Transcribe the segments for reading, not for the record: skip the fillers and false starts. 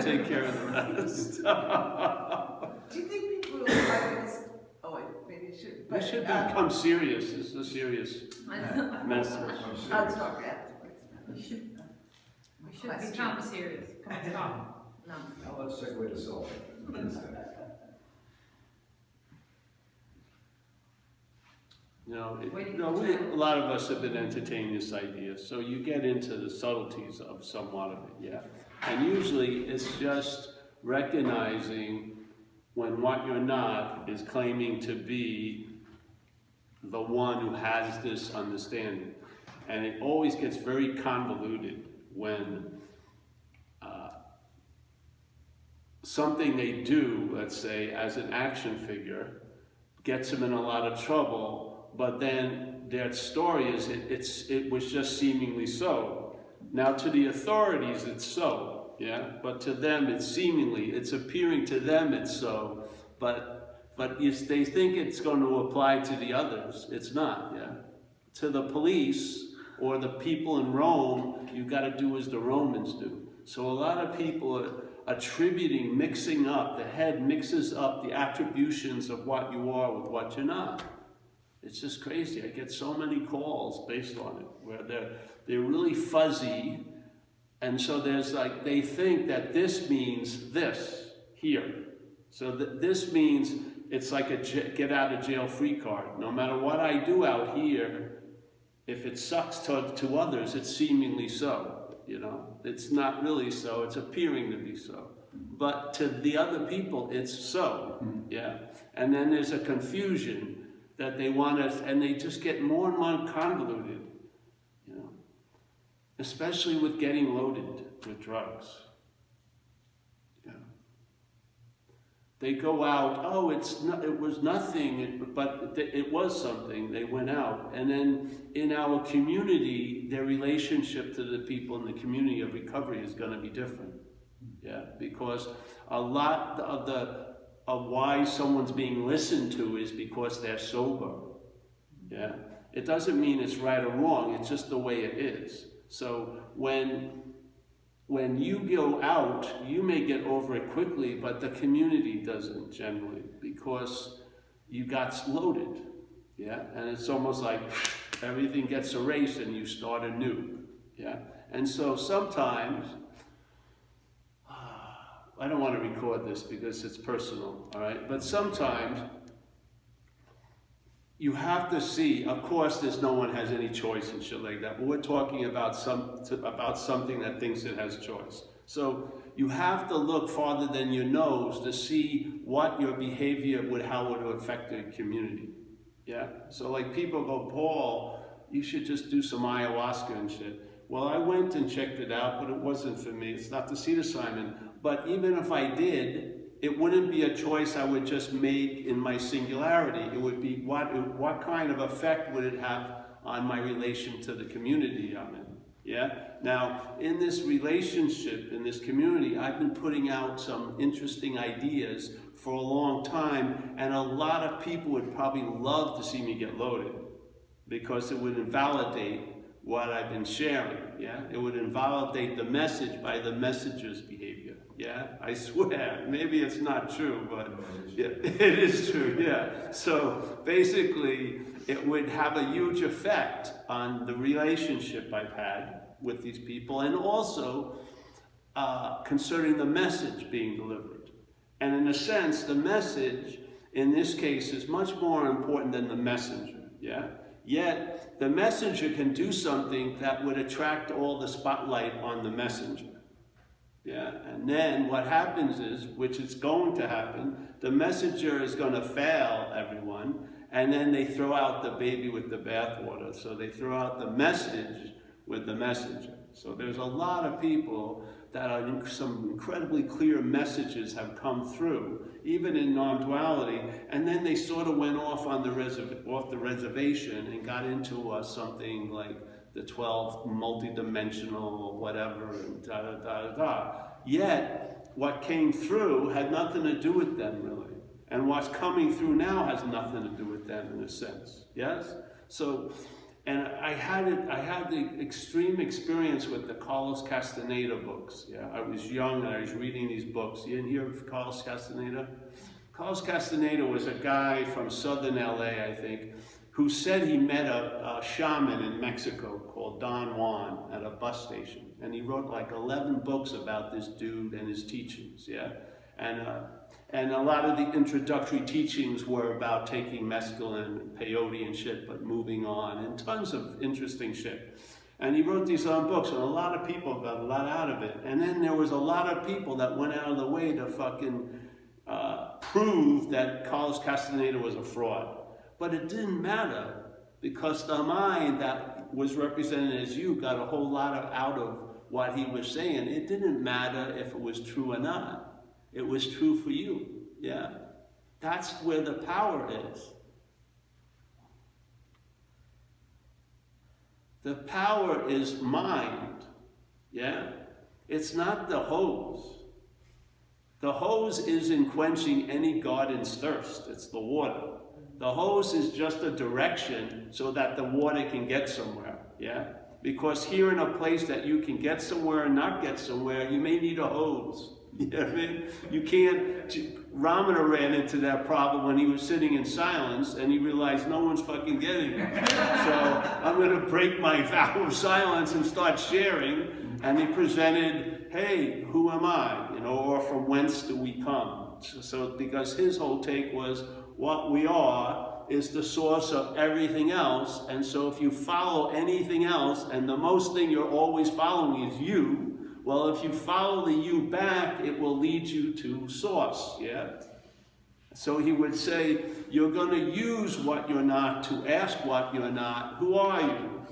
take care of the rest. Do you think people will like this? Oh, wait, maybe it should. We should become serious. This is a serious message. I'll talk afterwards. We should become serious. Come on, stop. No. Now let's segue to self. A lot of us have been entertaining this idea, so you get into the subtleties of somewhat of it, yeah. And usually it's just recognizing when what you're not is claiming to be the one who has this understanding. And it always gets very convoluted when something they do, let's say, as an action figure, gets them in a lot of trouble, but then their story is it was just seemingly so. Now to the authorities it's so, yeah, but to them it's appearing to them it's so, but they think it's going to apply to the others. It's not, yeah. To the police or the people in Rome, you've got to do as the Romans do. So a lot of people are mixing up, the head mixes up the attributions of what you are with what you're not. It's just crazy. I get so many calls based on it, where they're really fuzzy, and so there's like, they think that this means this, here. So this means it's like a get out of jail free card. No matter what I do out here, if it sucks to others, it's seemingly so. You know, it's not really so, it's appearing to be so. But to the other people, it's so, yeah. And then there's a confusion that they want us, and they just get more and more convoluted, you know. Especially with getting loaded with drugs. Yeah. They go out, oh, it was nothing, but it was something. They went out. And then in our community, their relationship to the people in the community of recovery is going to be different. Yeah, because a lot of why someone's being listened to is because they're sober. Yeah, it doesn't mean it's right or wrong. It's just the way it is. So when you go out, you may get over it quickly, but the community doesn't generally, because you got loaded. Yeah, and it's almost like everything gets erased and you start anew. Yeah, and so sometimes. I don't want to record this because it's personal, all right? But sometimes you have to see, of course, no one has any choice and shit like that, but we're talking about something that thinks it has choice. So you have to look farther than your nose to see what your behavior how it would affect the community. Yeah? So like people go, Paul, you should just do some ayahuasca and shit. Well, I went and checked it out, but it wasn't for me. It's not the seed assignment. But even if I did, it wouldn't be a choice I would just make in my singularity. It would be what kind of effect would it have on my relation to the community I'm in? Yeah? Now, in this relationship, in this community, I've been putting out some interesting ideas for a long time, and a lot of people would probably love to see me get loaded, because it would invalidate what I've been sharing, yeah? It would invalidate the message by the messenger's behavior, yeah? I swear, maybe it's not true, but yeah, it is true, yeah. So basically, it would have a huge effect on the relationship I've had with these people, and also concerning the message being delivered. And in a sense, the message, in this case, is much more important than the messenger, yeah? Yet, the messenger can do something that would attract all the spotlight on the messenger. Yeah, and then what happens is, which is going to happen, the messenger is going to fail everyone, and then they throw out the baby with the bathwater. So they throw out the message with the messenger. So there's a lot of people that some incredibly clear messages have come through, even in non-duality, and then they sort of went off on the reservation and got into something like the 12 multi-dimensional whatever, and da-da-da-da-da. Yet, what came through had nothing to do with them, really. And what's coming through now has nothing to do with them, in a sense, yes? So, And I had the extreme experience with the Carlos Castaneda books. Yeah, I was young and I was reading these books. You didn't hear of Carlos Castaneda? Carlos Castaneda was a guy from southern LA, I think, who said he met a shaman in Mexico called Don Juan at a bus station. And he wrote like 11 books about this dude and his teachings, yeah? And a lot of the introductory teachings were about taking mescaline and peyote and shit, but moving on, and tons of interesting shit. And he wrote these books, and a lot of people got a lot out of it. And then there was a lot of people that went out of the way to fucking prove that Carlos Castaneda was a fraud. But it didn't matter, because the mind that was represented as you got a whole lot out of what he was saying. It didn't matter if it was true or not. It was true for you, yeah? That's where the power is. The power is mind, yeah? It's not the hose. The hose isn't quenching any garden's thirst, it's the water. The hose is just a direction so that the water can get somewhere, yeah? Because here in a place that you can get somewhere and not get somewhere, you may need a hose. You know what I mean? You can't. Ramana ran into that problem when he was sitting in silence and he realized no one's fucking getting it. So I'm going to break my vow of silence and start sharing. And he presented, hey, who am I? You know, or from whence do we come? So because his whole take was what we are is the source of everything else. And so if you follow anything else, and the most thing you're always following is you, well, if you follow the you back, it will lead you to source, yeah? So he would say, you're going to use what you're not to ask what you're not, who are you?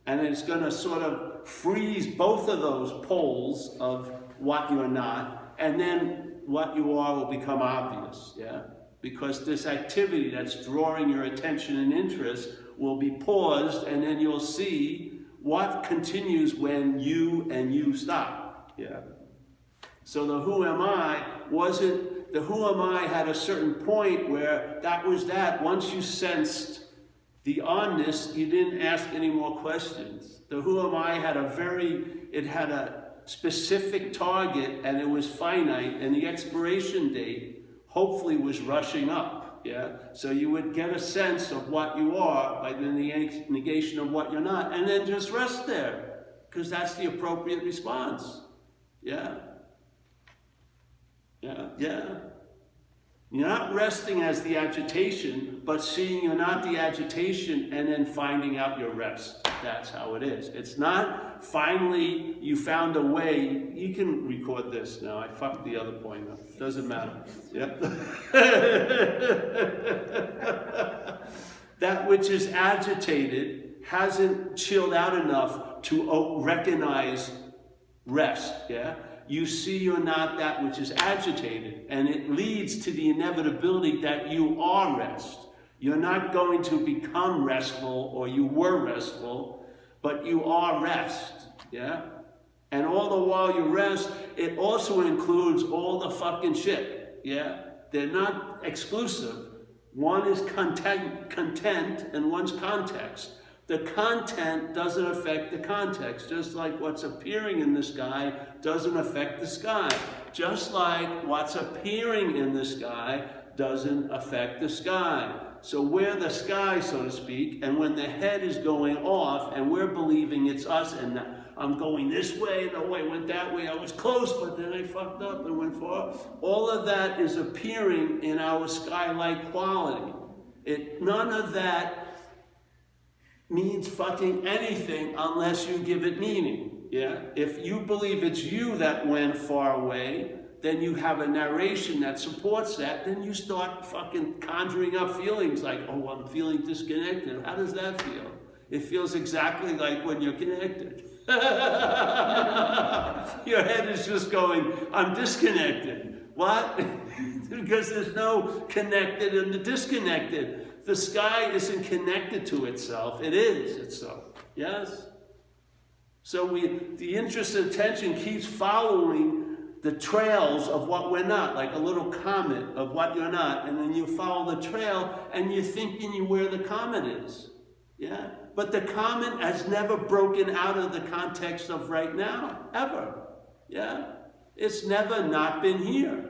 And it's going to sort of freeze both of those poles of what you're not, and then what you are will become obvious, yeah? Because this activity that's drawing your attention and interest will be paused, and then you'll see what continues when you and you stop. Yeah. So the who am I wasn't, the who am I had a certain point where that was that. Once you sensed the onness, you didn't ask any more questions. The who am I had it had a specific target and it was finite, and the expiration date hopefully was rushing up. Yeah. So you would get a sense of what you are by the negation of what you're not, and then just rest there, because that's the appropriate response. Yeah. Yeah, yeah. You're not resting as the agitation, but seeing you're not the agitation and then finding out your rest. That's how it is. It's not finally you found a way. You can record this now. I fucked the other point up. Doesn't matter. Yep. That which is agitated hasn't chilled out enough to recognize rest, yeah? You see you're not that which is agitated, and it leads to the inevitability that you are rest. You're not going to become restful, or you were restful, but you are rest, yeah? And all the while you rest, it also includes all the fucking shit, yeah? They're not exclusive. One is content and one's context. The content doesn't affect the context, just like what's appearing in the sky doesn't affect the sky. Just like what's appearing in the sky doesn't affect the sky. So we're the sky, so to speak, and when the head is going off and we're believing it's us and I'm going this way, no, I went that way, I was close, but then I fucked up and went far. All of that is appearing in our sky-like quality. None of that means fucking anything unless you give it meaning, yeah? If you believe it's you that went far away, then you have a narration that supports that, then you start fucking conjuring up feelings like, oh, I'm feeling disconnected. How does that feel? It feels exactly like when you're connected. Your head is just going, I'm disconnected. What? Because there's no connected and the disconnected. The sky isn't connected to itself. It is itself. Yes? So the interest and attention keeps following the trails of what we're not, like a little comet of what you're not. And then you follow the trail and you're thinking where the comet is. Yeah? But the common has never broken out of the context of right now, ever. Yeah? It's never not been here.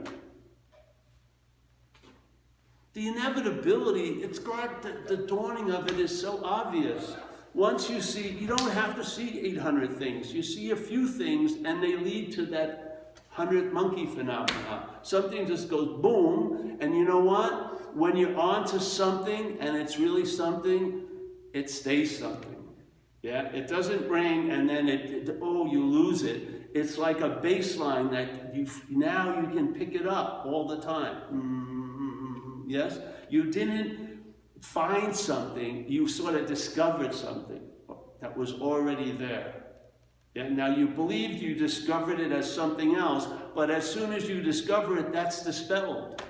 The inevitability, it's got, the dawning of it is so obvious. Once you see, you don't have to see 800 things. You see a few things and they lead to that 100th monkey phenomenon. Something just goes boom, and you know what? When you're onto something and it's really something, it stays something. Yeah, it doesn't ring and then you lose it. It's like a baseline that now you can pick it up all the time. Yes, you didn't find something, you sort of discovered something that was already there. Yeah, now you believed you discovered it as something else, but as soon as you discover it, that's dispelled.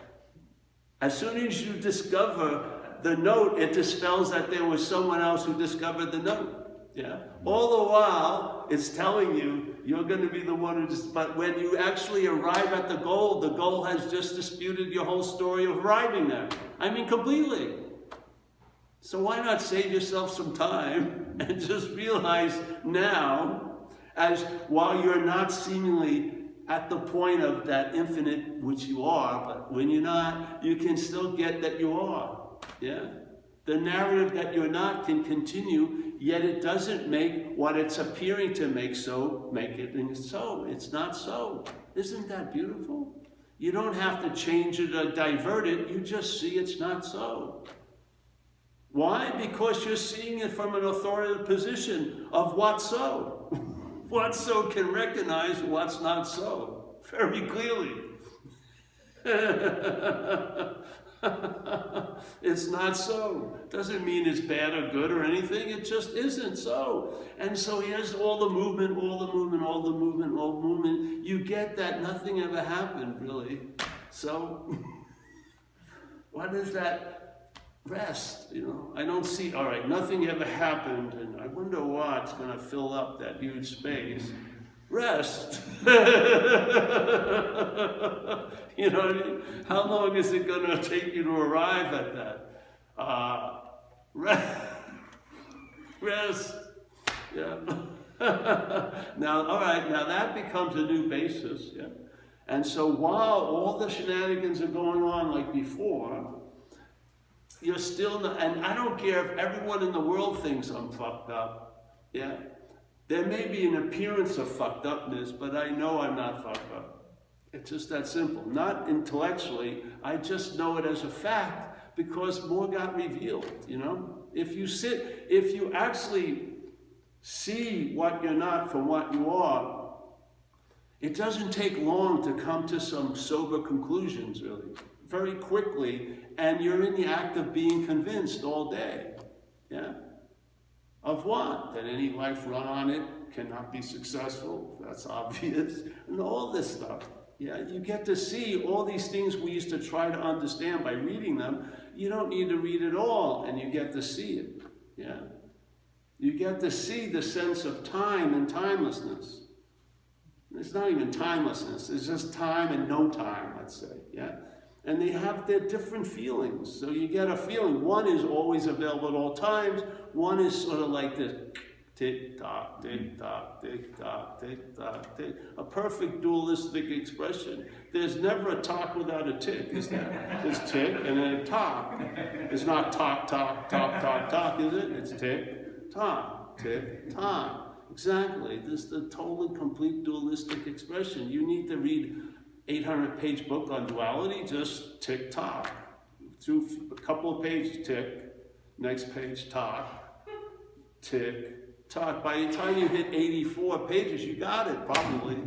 As soon as you discover the note, it dispels that there was someone else who discovered the note. Yeah. All the while, it's telling you you're going to be the one who but when you actually arrive at the goal has just disputed your whole story of arriving there. I mean, completely. So why not save yourself some time and just realize now, as while you're not seemingly at the point of that infinite, which you are, but when you're not, you can still get that you are. Yeah? The narrative that you're not can continue, yet it doesn't make what it's appearing to make so, make it so. It's not so. Isn't that beautiful? You don't have to change it or divert it, you just see it's not so. Why? Because you're seeing it from an authoritative position of what's so. What's so can recognize what's not so very clearly. It's not so. Doesn't mean it's bad or good or anything. It just isn't so. And so here's all the movement, all the movement, all the movement, all the movement. You get that nothing ever happened, really. So what is that? Rest, you know. I don't see, all right, nothing ever happened, and I wonder what's going to fill up that huge space. Rest. You know what I mean? How long is it going to take you to arrive at that? Rest. Yeah. Now, all right, now that becomes a new basis. Yeah. And so while all the shenanigans are going on like before, you're still not, and I don't care if everyone in the world thinks I'm fucked up. Yeah. There may be an appearance of fucked upness, but I know I'm not fucked up. It's just that simple. Not intellectually, I just know it as a fact because more got revealed, you know? If you actually see what you're not from what you are, it doesn't take long to come to some sober conclusions, really. Very quickly, and you're in the act of being convinced all day. Yeah? Of what? That any life run on it cannot be successful. That's obvious. And all this stuff. Yeah, you get to see all these things we used to try to understand by reading them. You don't need to read it all, and you get to see it. Yeah. You get to see the sense of time and timelessness. It's not even timelessness. It's just time and no time, let's say. Yeah. And they have their different feelings. So you get a feeling. One is always available at all times. One is sort of like this. Tick-tock, tick-tock, tick-tock, tick-tock, tick. A perfect dualistic expression. There's never a talk without a tick, is there? There's tick and then a talk. It's not talk, talk, talk, talk, talk, is it? It's tick, tock, tick, tock. Exactly. This is the total complete dualistic expression. You need to read 800-page book on duality, just tick tock. Through a couple of pages, tick. Next page, talk. Tick, talk. By the time you hit 84 pages, you got it, probably.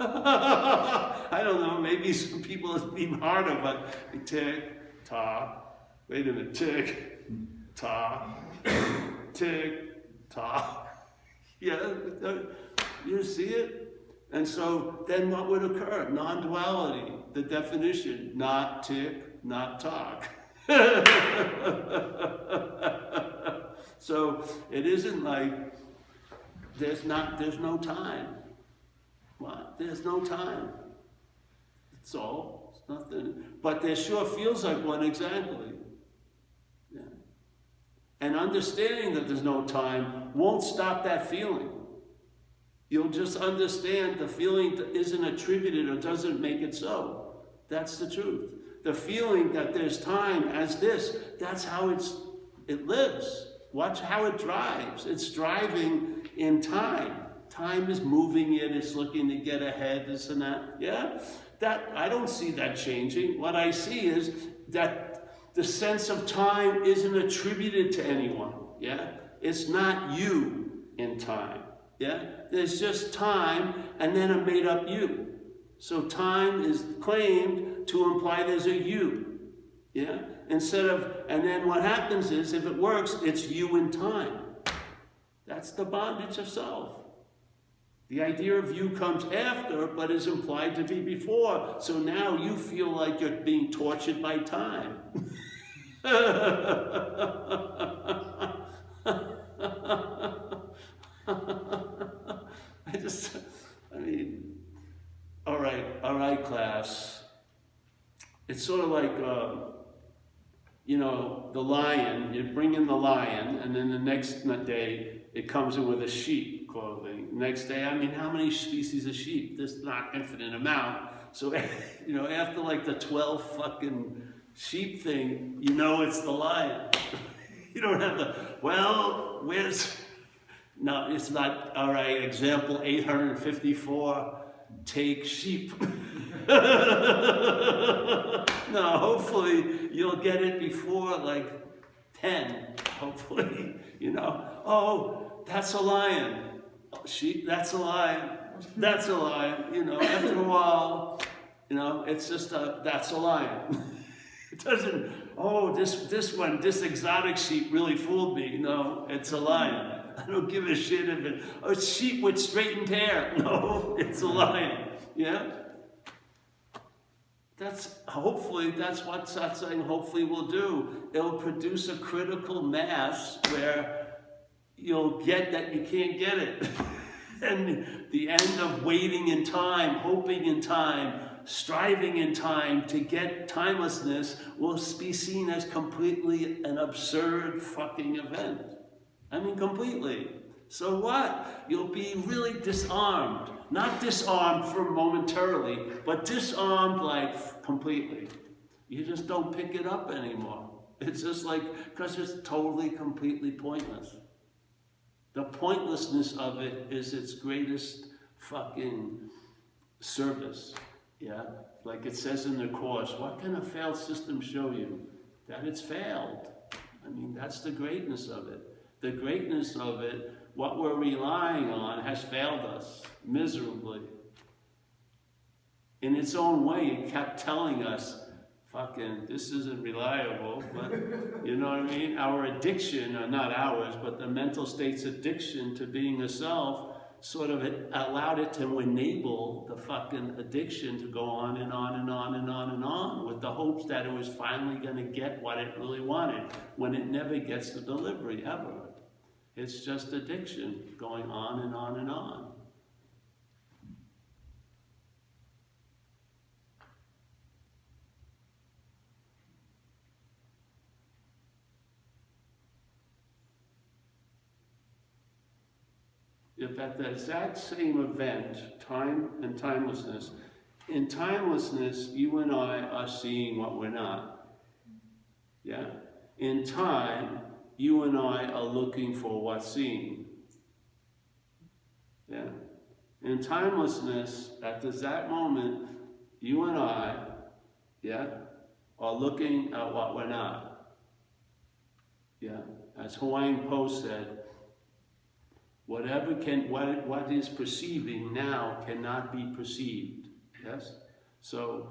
I don't know, maybe some people it's even harder, but tick, talk. Wait a minute, tick, talk. Tick, talk. Yeah, you see it? And so then what would occur? Non-duality, the definition, not tick, not talk. So it isn't like there's no time. What? There's no time. It's all. It's nothing. But there sure feels like one exactly. Yeah. And understanding that there's no time won't stop that feeling. You'll just understand the feeling isn't attributed or doesn't make it so. That's the truth. The feeling that there's time as this, that's how it lives. Watch how it drives. It's driving in time. Time is moving it, it's looking to get ahead, this and that. Yeah? I don't see that changing. What I see is that the sense of time isn't attributed to anyone. Yeah? It's not you in time. Yeah? There's just time and then a made up you. So time is claimed to imply there's a you. Yeah? Instead of, and then what happens is, if it works, it's you in time. That's the bondage of self. The idea of you comes after, but is implied to be before. So now you feel like you're being tortured by time. All right, class. It's sort of like, the lion. You bring in the lion, and then the next day it comes in with a sheep clothing. Next day, how many species of sheep? There's not infinite amount. So, after like the 12 fucking sheep thing, it's the lion. You don't have no, it's not, all right, example 854, take sheep. No, hopefully you'll get it before like 10, hopefully, oh, that's a lion. Sheep, that's a lion. That's a lion, after a while, it's just that's a lion. It doesn't, oh, this exotic sheep really fooled me. No, it's a lion. I don't give a shit if it's sheep with straightened hair. No, it's a lion. Yeah? That's what satsang hopefully will do. It'll produce a critical mass where you'll get that you can't get it. And the end of waiting in time, hoping in time, striving in time to get timelessness will be seen as completely an absurd fucking event. Completely. So what? You'll be really disarmed. Not disarmed for momentarily, but disarmed like completely. You just don't pick it up anymore. It's just because it's totally, completely pointless. The pointlessness of it is its greatest fucking service. Yeah? Like it says in the Course, what can a failed system show you? That it's failed. That's the greatness of it. The greatness of it, what we're relying on, has failed us miserably. In its own way, it kept telling us, fucking, this isn't reliable, but you know what I mean? Our addiction, or not ours, but the mental state's addiction to being a self, sort of allowed it to enable the fucking addiction to go on and on and on and on and on, with the hopes that it was finally going to get what it really wanted, when it never gets the delivery, ever. It's just addiction going on and on and on. If at the exact same event, time and timelessness, in timelessness, you and I are seeing what we're not. Yeah? In time, you and I are looking for what's seen. Yeah? In timelessness, at the exact moment, you and I, yeah, are looking at what we're not. Yeah? As Hawaiian Post said, what is perceiving now cannot be perceived. Yes? So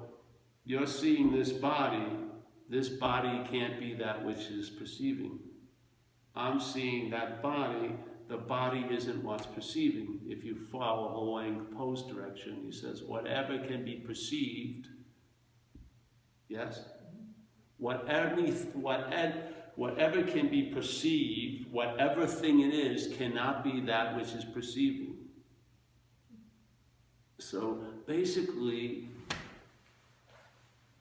you're seeing this body can't be that which is perceiving. I'm seeing that body, the body isn't what's perceiving. If you follow Hawaiian Post direction, he says, whatever can be perceived, yes? Whatever can be perceived, whatever thing it is, cannot be that which is perceiving. So basically,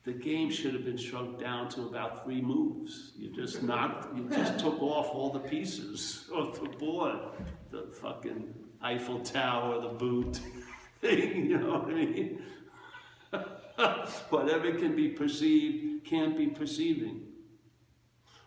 the game should have been shrunk down to about 3 moves. You just took off all the pieces of the board. The fucking Eiffel Tower, the boot thing, you know what I mean? Whatever can be perceived can't be perceiving.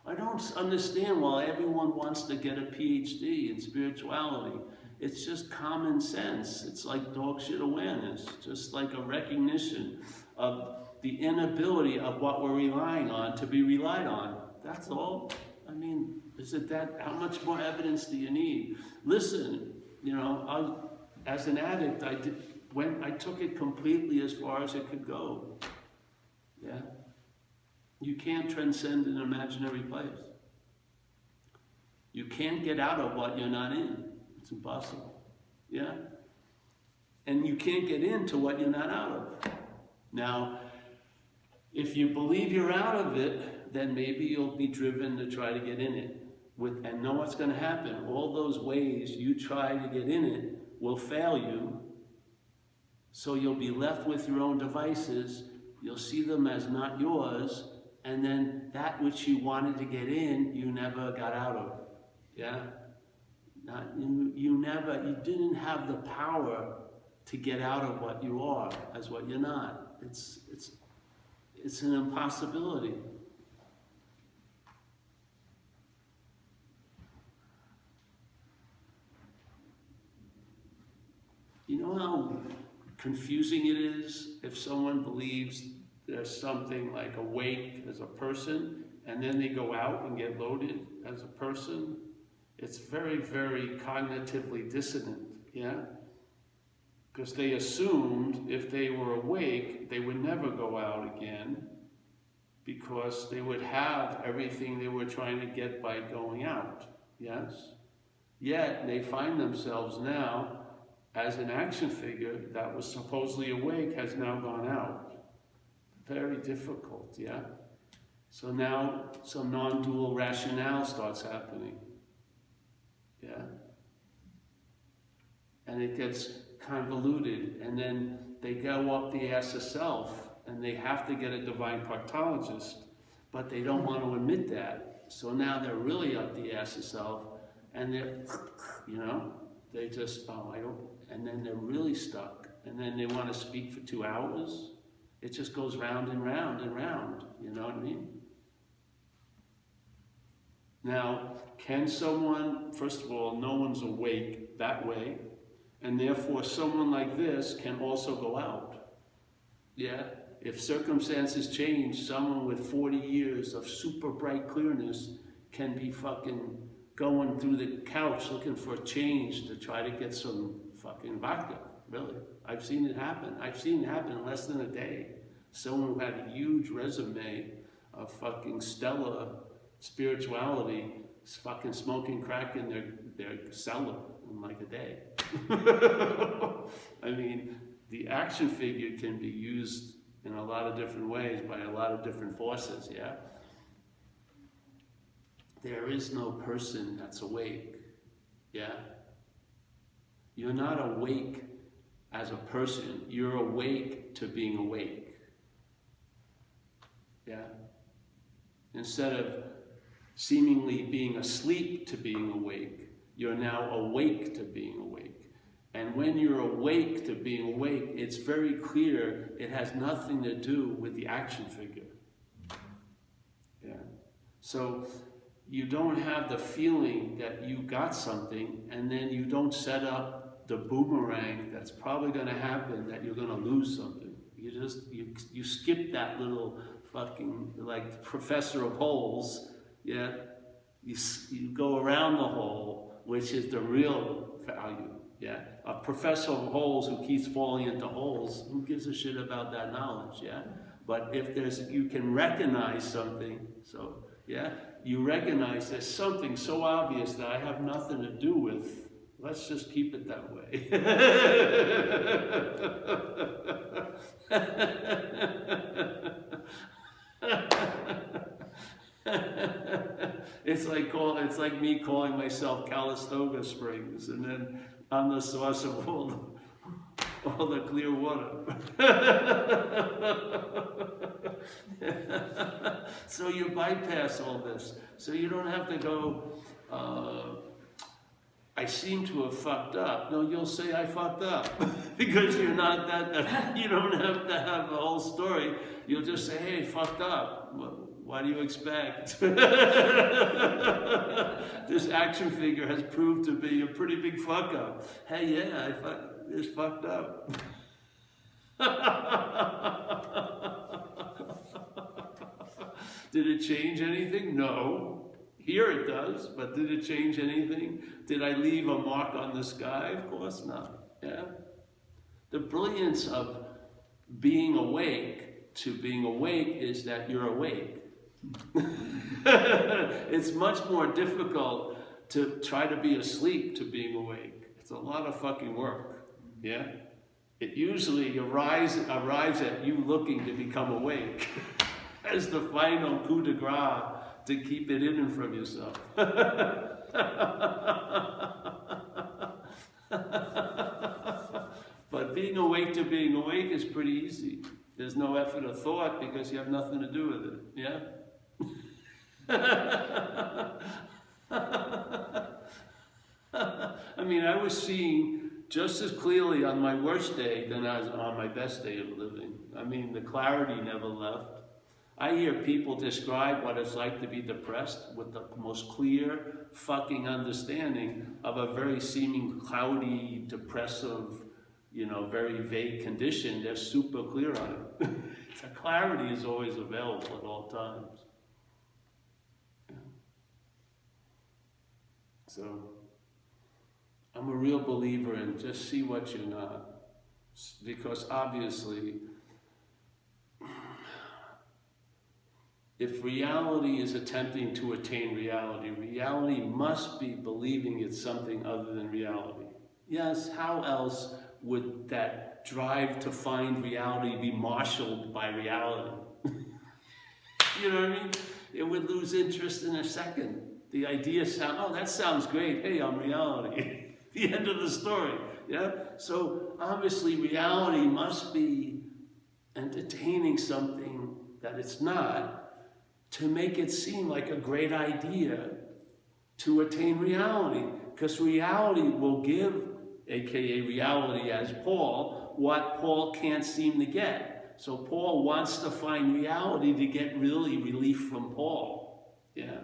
I don't understand why everyone wants to get a PhD in spirituality. It's just common sense. It's like dog shit awareness, just like a recognition of the inability of what we're relying on to be relied on. That's all. I mean, is it that? How much more evidence do you need? Listen, you know, as an addict, I took it completely as far as it could go. Yeah. You can't transcend an imaginary place. You can't get out of what you're not in. It's impossible. Yeah? And you can't get into what you're not out of. Now, if you believe you're out of it, then maybe you'll be driven to try to get in it. And know what's going to happen. All those ways you try to get in it will fail you. So you'll be left with your own devices. You'll see them as not yours. And then that which you wanted to get in, you never got out of. Yeah? You didn't have the power to get out of what you are as what you're not. It's an impossibility. You know how confusing it is if someone believes there's something like awake as a person, and then they go out and get loaded as a person? It's very, very cognitively dissonant, yeah? Because they assumed if they were awake, they would never go out again, because they would have everything they were trying to get by going out, yes? Yet, they find themselves now as an action figure that was supposedly awake has now gone out. Very difficult, yeah? So now some non-dual rationale starts happening, yeah? And it gets convoluted, and then they go up the ass of self, and they have to get a divine proctologist, but they don't want to admit that. So now they're really up the ass of self, and they're, you know, they just, and then they're really stuck, and then they want to speak for 2 hours. It just goes round and round and round, you know what I mean? Now, can someone, first of all, no one's awake that way, and therefore someone like this can also go out. Yeah? If circumstances change, someone with 40 years of super bright clearness can be fucking going through the couch looking for a change to try to get some fucking vodka, really. I've seen it happen. I've seen it happen in less than a day. Someone who had a huge resume of fucking stellar spirituality is fucking smoking crack in their cellar in like a day. I mean, the action figure can be used in a lot of different ways by a lot of different forces, yeah? There is no person that's awake, yeah? You're not awake as a person. You're awake to being awake. Yeah? Instead of seemingly being asleep to being awake, you're now awake to being awake. And when you're awake to being awake, it's very clear it has nothing to do with the action figure. Yeah? So you don't have the feeling that you got something, and then you don't set up the boomerang that's probably going to happen, that you're going to lose something. You skip that little fucking, like professor of holes, yeah? You go around the hole, which is the real value, yeah? A professor of holes who keeps falling into holes, who gives a shit about that knowledge, yeah? But if you can recognize something, so, yeah? You recognize there's something so obvious that I have nothing to do with. Let's just keep it that way. It's like me calling myself Calistoga Springs, and then I'm the source of all the clear water. So you bypass all this. So you don't have to go, I seem to have fucked up. No, you'll say I fucked up. Because you're not that, you don't have to have a whole story. You'll just say, hey, fucked up. What do you expect? This action figure has proved to be a pretty big fuck up. Hey, yeah, it's fucked up. Did it change anything? No. Here it does, but did it change anything? Did I leave a mark on the sky? Of course not. Yeah. The brilliance of being awake to being awake is that you're awake. It's much more difficult to try to be asleep to being awake. It's a lot of fucking work. Yeah? It usually arrives at you looking to become awake as the final coup de grace to keep it hidden from yourself. But being awake to being awake is pretty easy. There's no effort or thought because you have nothing to do with it. Yeah? I mean, I was seeing just as clearly on my worst day than I was on my best day of living. I mean, the clarity never left. I hear people describe what it's like to be depressed with the most clear fucking understanding of a very seeming cloudy, depressive, very vague condition. They're super clear on it. The clarity is always available at all times. Yeah. So, I'm a real believer in just see what you're not. Because obviously, if reality is attempting to attain reality, reality must be believing it's something other than reality. Yes, how else would that drive to find reality be marshaled by reality? You know what I mean? It would lose interest in a second. The idea that sounds great. Hey, I'm reality. The end of the story. Yeah? So obviously reality must be entertaining something that it's not to make it seem like a great idea to attain reality. Because reality will give, aka reality as Paul, what Paul can't seem to get. So Paul wants to find reality to get really relief from Paul. Yeah?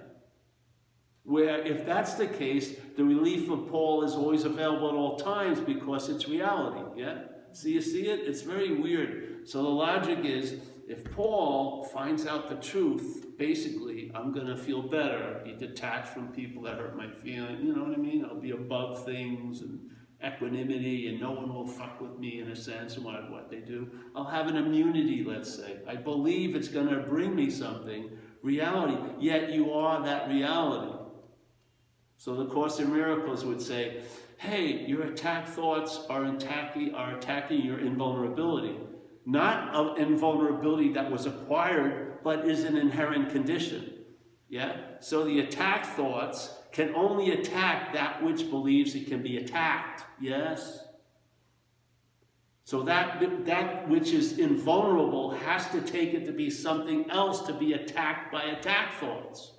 Where if that's the case, the relief of Paul is always available at all times because it's reality. Yeah? So you see it? It's very weird. So the logic is, if Paul finds out the truth, basically, I'm going to feel better, be detached from people that hurt my feelings, you know what I mean? I'll be above things and equanimity, and no one will fuck with me in a sense of what they do. I'll have an immunity, let's say. I believe it's going to bring me something, reality, yet you are that reality. So the Course in Miracles would say, hey, your attack thoughts are attacking your invulnerability. Not an invulnerability that was acquired, but is an inherent condition. Yeah? So the attack thoughts can only attack that which believes it can be attacked. Yes? So that which is invulnerable has to take it to be something else to be attacked by attack thoughts.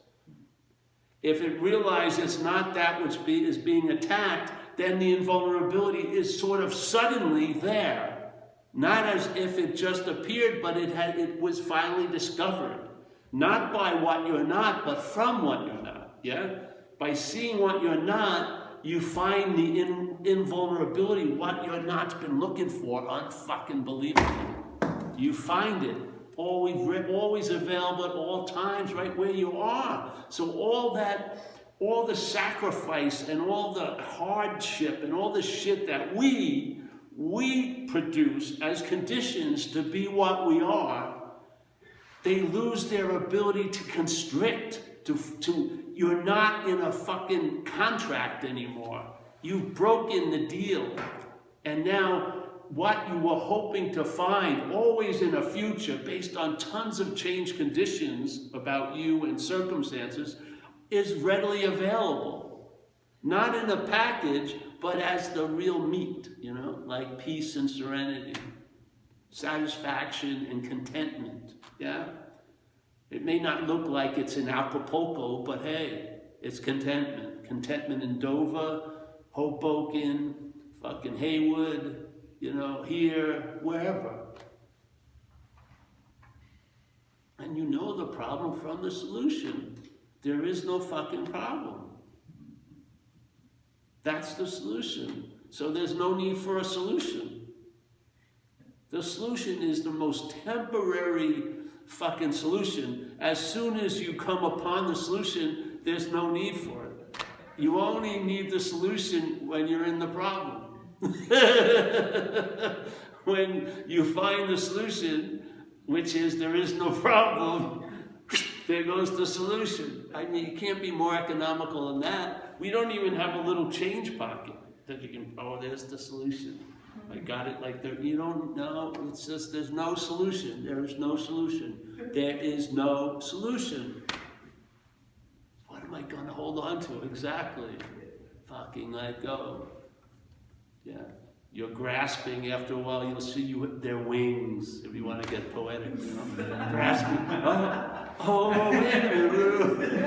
If it realizes not that which is being attacked, then the invulnerability is sort of suddenly there. Not as if it just appeared, but it was finally discovered. Not by what you're not, but from what you're not. Yeah? By seeing what you're not, you find the invulnerability, what you're not's been looking for, unfucking believable. You find it. Always available at all times, right where you are. So all the sacrifice and all the hardship and all the shit that we produce as conditions to be what we are, they lose their ability to constrict, you're not in a fucking contract anymore. You've broken the deal. And now what you were hoping to find, always in a future, based on tons of changed conditions about you and circumstances, is readily available. Not in a package, but as the real meat, like peace and serenity. satisfaction and contentment, yeah? It may not look like it's in Acapulco, but hey, it's contentment. Contentment in Dover, Hoboken, fucking Haywood, you know, here, wherever. And you know the problem from the solution. There is no fucking problem. That's the solution. So there's no need for a solution. The solution is the most temporary fucking solution. As soon as you come upon the solution, there's no need for it. You only need the solution when you're in the problem. When you find the solution, which is there is no problem, there goes the solution. I mean, you can't be more economical than that. We don't even have a little change pocket that you can, oh, there's the solution. I got it like there, you don't know, it's just, there's no solution. There is no solution. There is no solution. What am I going to hold on to? Exactly. Fucking let go. Yeah. You're grasping, after a while you'll see their wings, if you want to get poetic, you know. Grasping. Oh, wait a minute.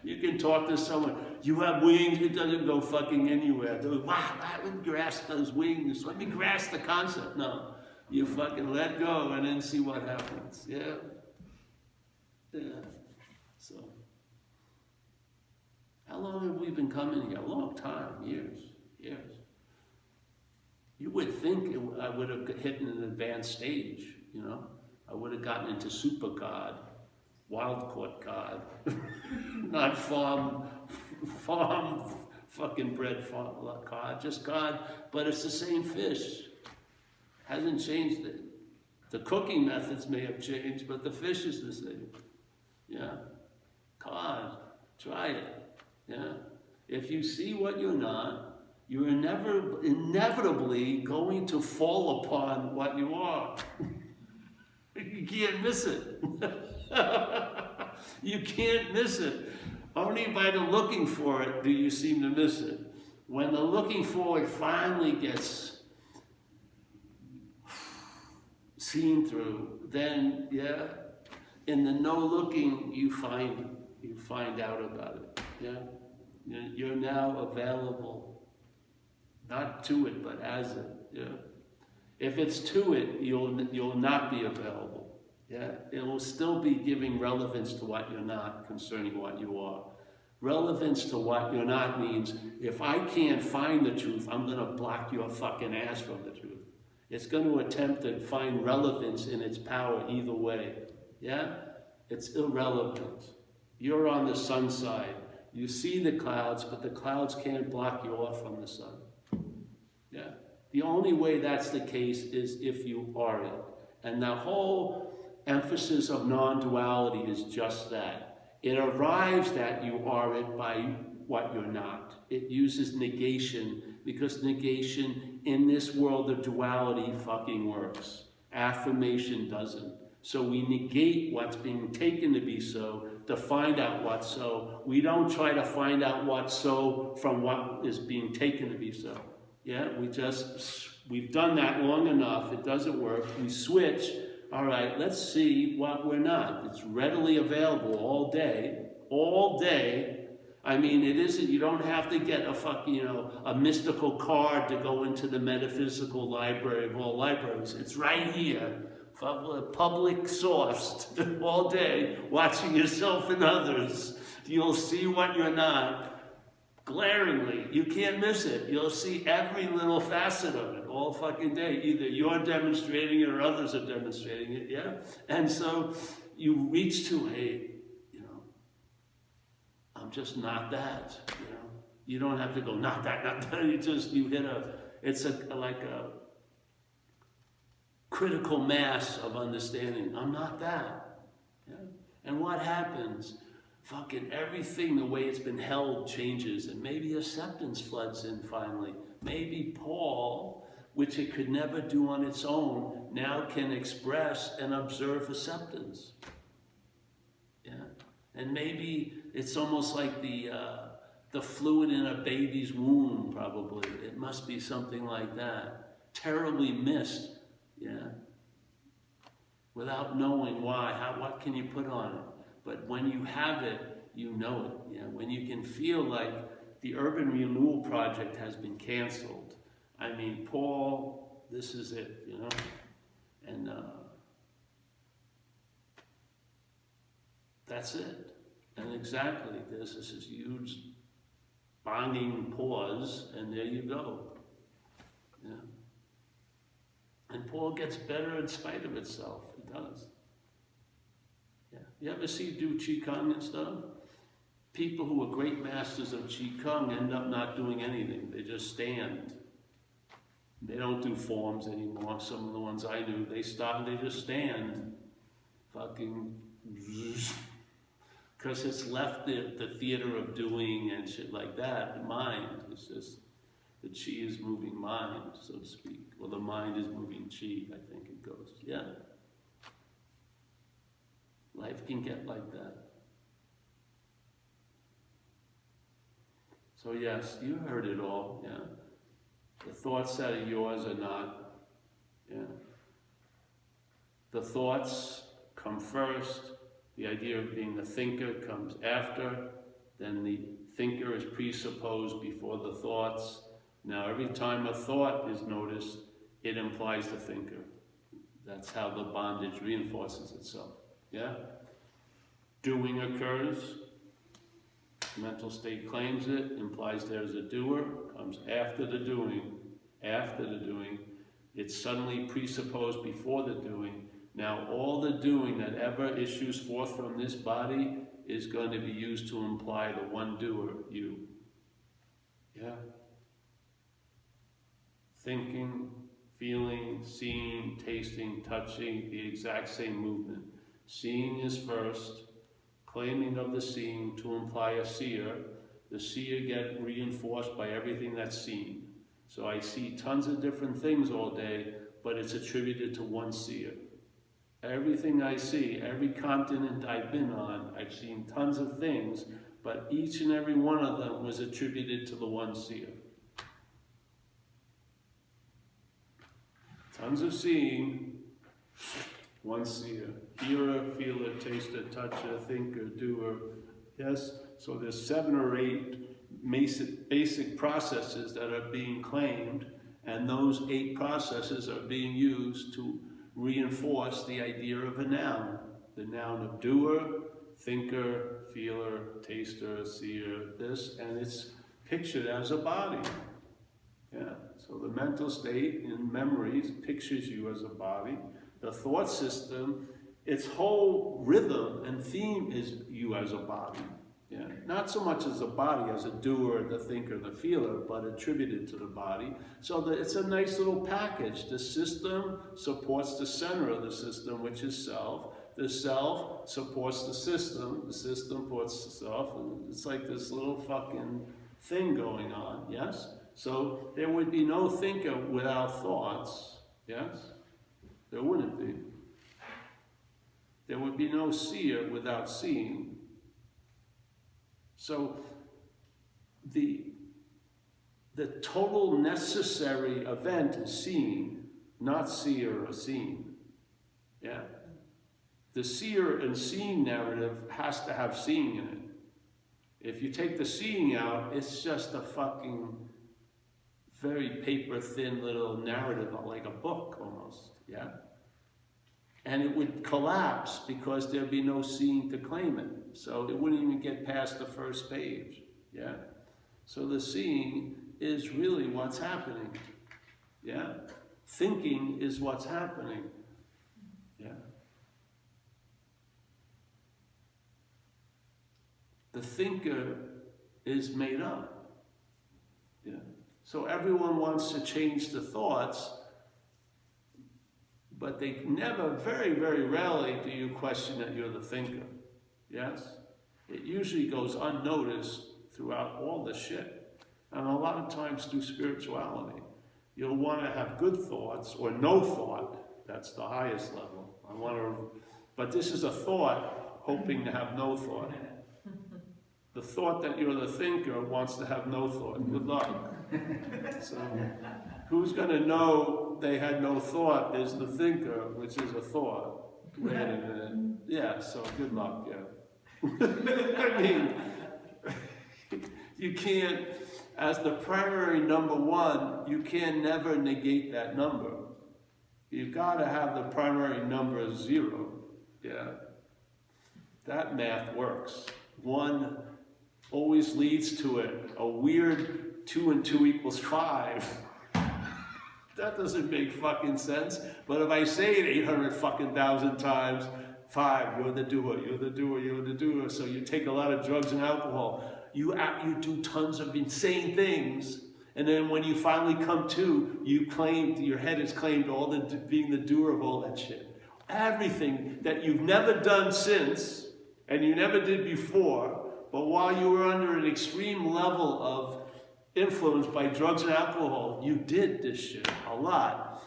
You can talk to someone, you have wings, it doesn't go fucking anywhere. Wow, let me grasp those wings, let me grasp the concept. No, you fucking let go and then see what happens. Yeah. Yeah. So, how long have we been coming here? A long time, years. You would think I would have hit an advanced stage, you know? I would have gotten into super God, wild caught God, not farm fucking bred farm God, just God, but it's the same fish. Hasn't changed it. The cooking methods may have changed, but the fish is the same. Yeah. God, try it. Yeah. If you see what you're not, you're inevitably going to fall upon what you are. You can't miss it. You can't miss it. Only by the looking for it do you seem to miss it. When the looking for it finally gets seen through, then yeah, in the no looking you find out about it. Yeah, you're now available, not to it, but as it. Yeah, if it's to it, you'll not be available. Yeah, it will still be giving relevance to what you're not concerning what you are. Relevance to what you're not means, if I can't find the truth, I'm going to block your fucking ass from the truth. It's going to attempt to find relevance in its power either way. Yeah? It's irrelevant. You're on the sun side. You see the clouds, but the clouds can't block you off from the sun. Yeah? The only way that's the case is if you are it. And the whole emphasis of non-duality is just that. It arrives that you are it by what you're not. It uses negation, because negation in this world of duality fucking works. Affirmation doesn't. So we negate what's being taken to be so to find out what's so. We don't try to find out what's so from what is being taken to be so. Yeah, we've done that long enough. It doesn't work. We switch. All right, let's see what we're not. It's readily available all day. All day. I mean, it isn't, you don't have to get a mystical card to go into the metaphysical library of all libraries. It's right here. Public sourced all day, watching yourself and others. You'll see what you're not. Glaringly, you can't miss it. You'll see every little facet of it all fucking day. Either you're demonstrating it or others are demonstrating it, yeah? And so you reach to, hey, I'm just not that, You don't have to go, not that. You hit it's like a critical mass of understanding. I'm not that. Yeah? And what happens? Fucking everything, the way it's been held, changes, and maybe acceptance floods in finally. Maybe Paul, which it could never do on its own, now can express and observe acceptance. Yeah, and maybe it's almost like the the fluid in a baby's womb, probably. It must be something like that. Terribly missed, yeah? Without knowing why, what can you put on it? But when you have it, you know it, yeah? When you can feel like the Urban Renewal Project has been canceled. I mean, Paul, this is it, you know? And that's it. And exactly, there's this huge bonging pause, and there you go. Yeah. And Paul gets better in spite of itself. It does. Yeah. You ever see do Qigong and stuff? People who are great masters of Qigong end up not doing anything. They just stand. They don't do forms anymore. Some of the ones I knew, they stop and they just stand. Fucking... Because it's left the theater of doing and shit like that. The mind is just, the chi is moving mind, so to speak. Or the mind is moving chi, I think it goes. Yeah. Life can get like that. So yes, you heard it all, yeah. The thoughts that are yours are not, yeah. The thoughts come first. The idea of being the thinker comes after, then the thinker is presupposed before the thoughts. Now every time a thought is noticed, it implies the thinker. That's how the bondage reinforces itself, yeah? Doing occurs, mental state claims it, implies there's a doer, comes after the doing. After the doing, it's suddenly presupposed before the doing. Now, all the doing that ever issues forth from this body is going to be used to imply the one doer, you. Yeah? Thinking, feeling, seeing, tasting, touching, the exact same movement. Seeing is first, claiming of the seeing to imply a seer. The seer gets reinforced by everything that's seen. So I see tons of different things all day, but it's attributed to one seer. Everything I see, every continent I've been on, I've seen tons of things, but each and every one of them was attributed to the one seer. Tons of seeing, one seer. Hearer, feeler, taster, toucher, thinker, doer. Yes? So there's 7 or 8 basic processes that are being claimed, and those 8 processes are being used to reinforce the idea of a noun. The noun of doer, thinker, feeler, taster, seer, this, and it's pictured as a body. Yeah, so the mental state in memories pictures you as a body. The thought system, its whole rhythm and theme is you as a body. Yeah, not so much as a body, as a doer, the thinker, the feeler, but attributed to the body. So that it's a nice little package. The system supports the center of the system, which is self. The self supports the system supports the self. And it's like this little fucking thing going on, yes? So there would be no thinker without thoughts, yes? There wouldn't be. There would be no seer without seeing. So the total necessary event is seeing, not seer or seen. Yeah. The seer and seeing narrative has to have seeing in it. If you take the seeing out, it's just a fucking very paper-thin little narrative, like a book almost, yeah? And it would collapse because there'd be no seeing to claim it. So it wouldn't even get past the first page, yeah? So the seeing is really what's happening, yeah? Thinking is what's happening, yeah? The thinker is made up, yeah? So everyone wants to change the thoughts, but they never, very, very rarely do you question that you're the thinker. Yes? It usually goes unnoticed throughout all the shit. And a lot of times through spirituality. You'll want to have good thoughts or no thought. That's the highest level. But this is a thought hoping to have no thought. The thought that you're the thinker wants to have no thought. Good luck. So, who's going to know they had no thought is the thinker, which is a thought. Wait a minute. Yeah, so good luck, yeah. I mean, you can't, as the primary number one, you can never negate that number. You've got to have the primary number 0. Yeah. That math works. 1 always leads to it. A weird 2 and 2 equals 5. That doesn't make fucking sense. But if I say it 800 fucking thousand times, 5, you're the doer, you're the doer, you're the doer. So you take a lot of drugs and alcohol. You do tons of insane things. And then when you finally come to, your head has claimed being the doer of all that shit. Everything that you've never done since, and you never did before, but while you were under an extreme level of influence by drugs and alcohol, you did this shit a lot.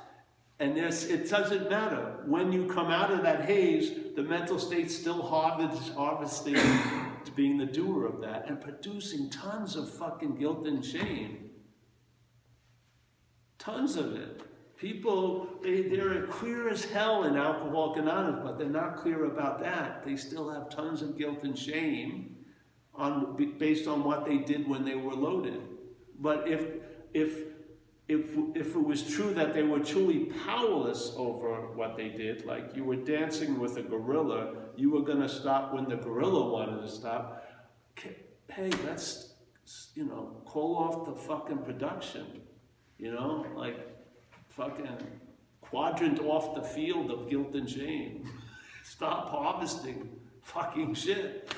And it doesn't matter. When you come out of that haze, the mental state's still harvesting to being the doer of that and producing tons of fucking guilt and shame. Tons of it. People, they're clear as hell in Alcoholics Anonymous, but they're not clear about that. They still have tons of guilt and shame based on what they did when they were loaded. But if it was true that they were truly powerless over what they did, like you were dancing with a gorilla, you were going to stop when the gorilla wanted to stop. Hey, let's, call off the fucking production. Like fucking quadrant off the field of guilt and shame. Stop harvesting fucking shit,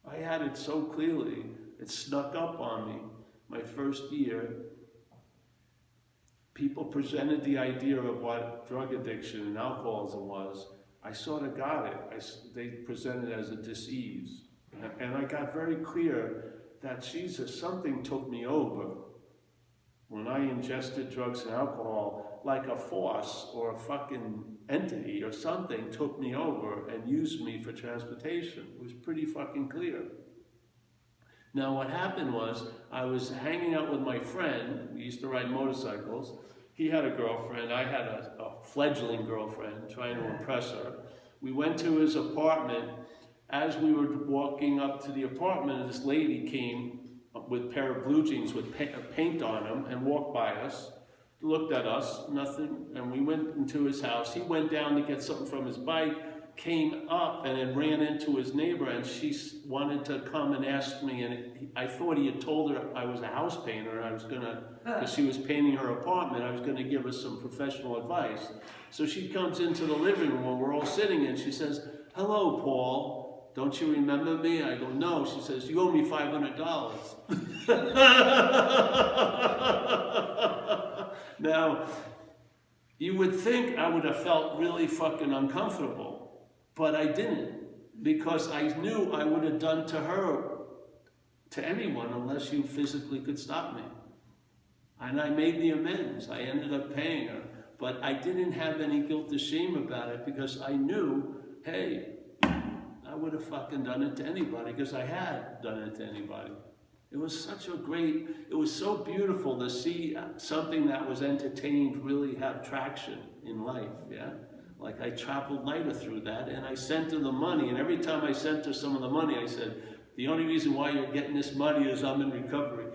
I had it so clearly, it snuck up on me. My first year, people presented the idea of what drug addiction and alcoholism was. I sort of got it. They presented it as a disease. And I got very clear that, Jesus, something took me over when I ingested drugs and alcohol, like a force or a fucking entity or something took me over and used me for transportation. It was pretty fucking clear. Now what happened was, I was hanging out with my friend. We used to ride motorcycles. He had a girlfriend. I had a fledgling girlfriend, trying to impress her. We went to his apartment. As we were walking up to the apartment, this lady came with a pair of blue jeans with paint on them and walked by us, looked at us, nothing, and we went into his house. He went down to get something from his bike, came up and then ran into his neighbor, and she wanted to come and ask me, and I thought he had told her I was a house painter, I was gonna, because she was painting her apartment, I was gonna give her some professional advice. So she comes into the living room where we're all sitting, and she says, "Hello, Paul. Don't you remember me?" I go, "No." She says, "You owe me $500. Now, you would think I would have felt really fucking uncomfortable, but I didn't, because I knew I would have done to her, to anyone, unless you physically could stop me. And I made the amends. I ended up paying her, but I didn't have any guilt or shame about it, because I knew, hey, I would have fucking done it to anybody, because I had done it to anybody. It was it was so beautiful to see something that was entertained really have traction in life, yeah? Like I traveled lighter through that, and I sent her the money, and every time I sent her some of the money, I said, "The only reason why you're getting this money is I'm in recovery."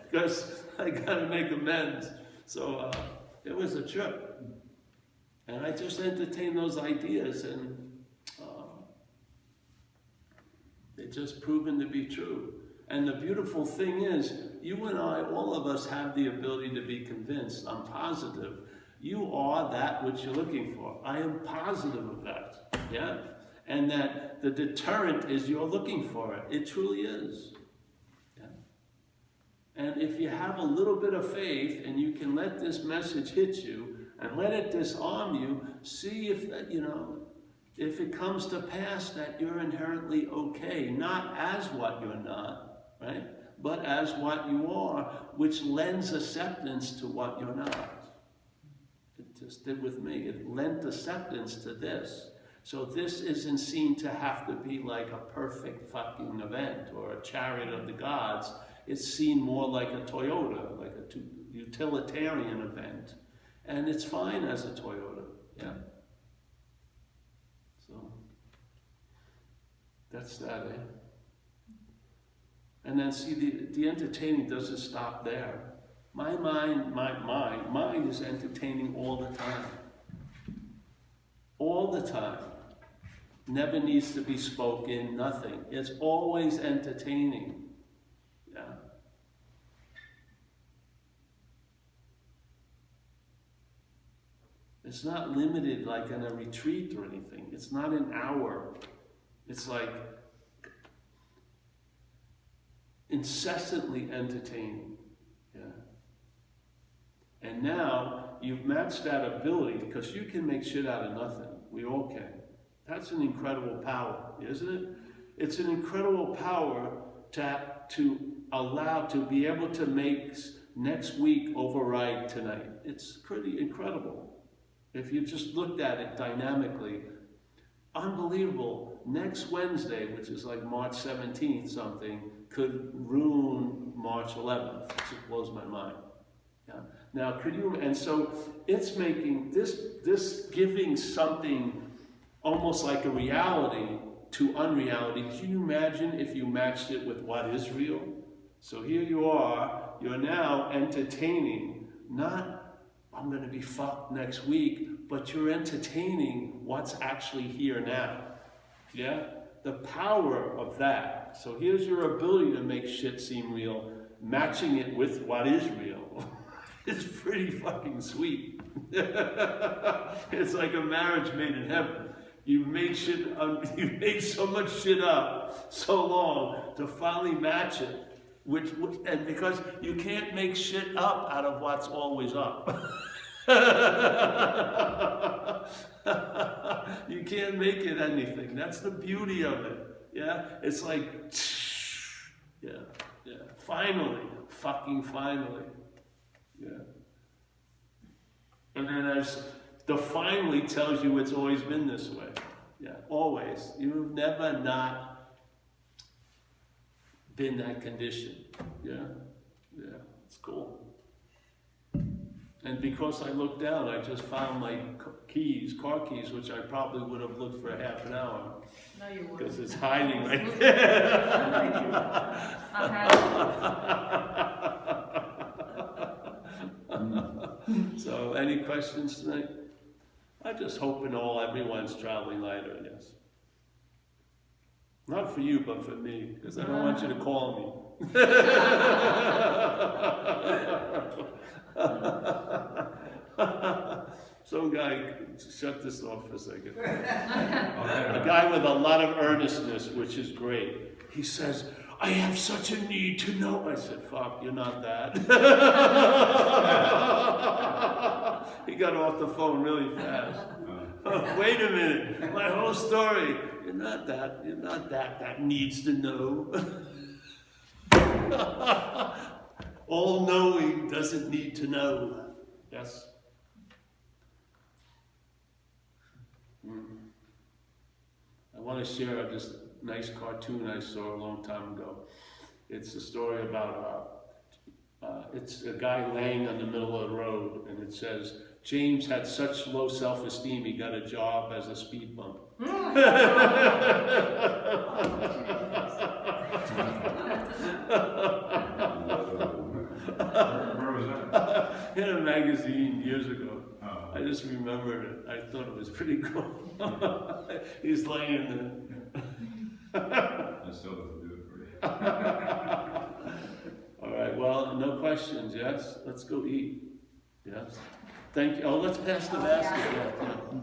Because I gotta make amends. So it was a trip. And I just entertained those ideas, and they're just proven to be true. And the beautiful thing is, you and I, all of us, have the ability to be convinced. I'm positive. You are that which you're looking for. I am positive of that. Yeah? And that the deterrent is you're looking for it. It truly is. Yeah? And if you have a little bit of faith and you can let this message hit you and let it disarm you, see if that, if it comes to pass that you're inherently okay, not as what you're not, right? But as what you are, which lends acceptance to what you're not. It just did with me. It lent acceptance to this. So this isn't seen to have to be like a perfect fucking event or a chariot of the gods. It's seen more like a Toyota, like a utilitarian event. And it's fine as a Toyota, yeah. So, that's that, eh? And then see, the entertaining doesn't stop there. My mind is entertaining all the time. All the time. Never needs to be spoken, nothing. It's always entertaining. Yeah. It's not limited like in a retreat or anything. It's not an hour. It's like incessantly entertaining. Yeah. And now you've matched that ability because you can make shit out of nothing. We all can. That's an incredible power, isn't it? It's an incredible power to allow, to be able to make next week override tonight. It's pretty incredible. If you just looked at it dynamically, unbelievable. Next Wednesday, which is like March 17th something, could ruin March 11th. It just blows my mind. Yeah. Now, could you, and so it's making this giving something almost like a reality to unreality. Can you imagine if you matched it with what is real? So here you are, you're now entertaining, not I'm going to be fucked next week, but you're entertaining what's actually here now. Yeah? The power of that. So here's your ability to make shit seem real, matching it with what is real. It's pretty fucking sweet. It's like a marriage made in heaven. You've made so much shit up so long to finally match it, and because you can't make shit up out of what's always up. You can't make it anything. That's the beauty of it. Yeah, it's like, yeah. Finally, fucking finally. Yeah. And then as the finally tells you it's always been this way. Yeah, always. You've never not been that condition. Yeah, it's cool. And because I looked down, I just found my car keys, which I probably would have looked for half an hour. No, you wouldn't. Because it's hiding right there. I've had So, any questions tonight? I just hope and all everyone's traveling lighter, yes. Not for you, but for me, because I don't want you to call me. Some guy, shut this off for a second. A guy with a lot of earnestness, which is great. He says, I have such a need to know. I said, fuck, you're not that. He got off the phone really fast. Wait a minute, my whole story. You're not that needs to know. All knowing doesn't need to know. Yes? I want to share this nice cartoon I saw a long time ago. It's a story about, it's a guy laying on the middle of the road, and it says, James had such low self-esteem he got a job as a speed bump. Where was that? In a magazine years ago. Oh. I just remembered it. I thought it was pretty cool. He's laying there. That still doesn't do it for you. All right, well, no questions, yes? Let's go eat. Yes? Thank you. Oh, let's pass the basket. Yeah.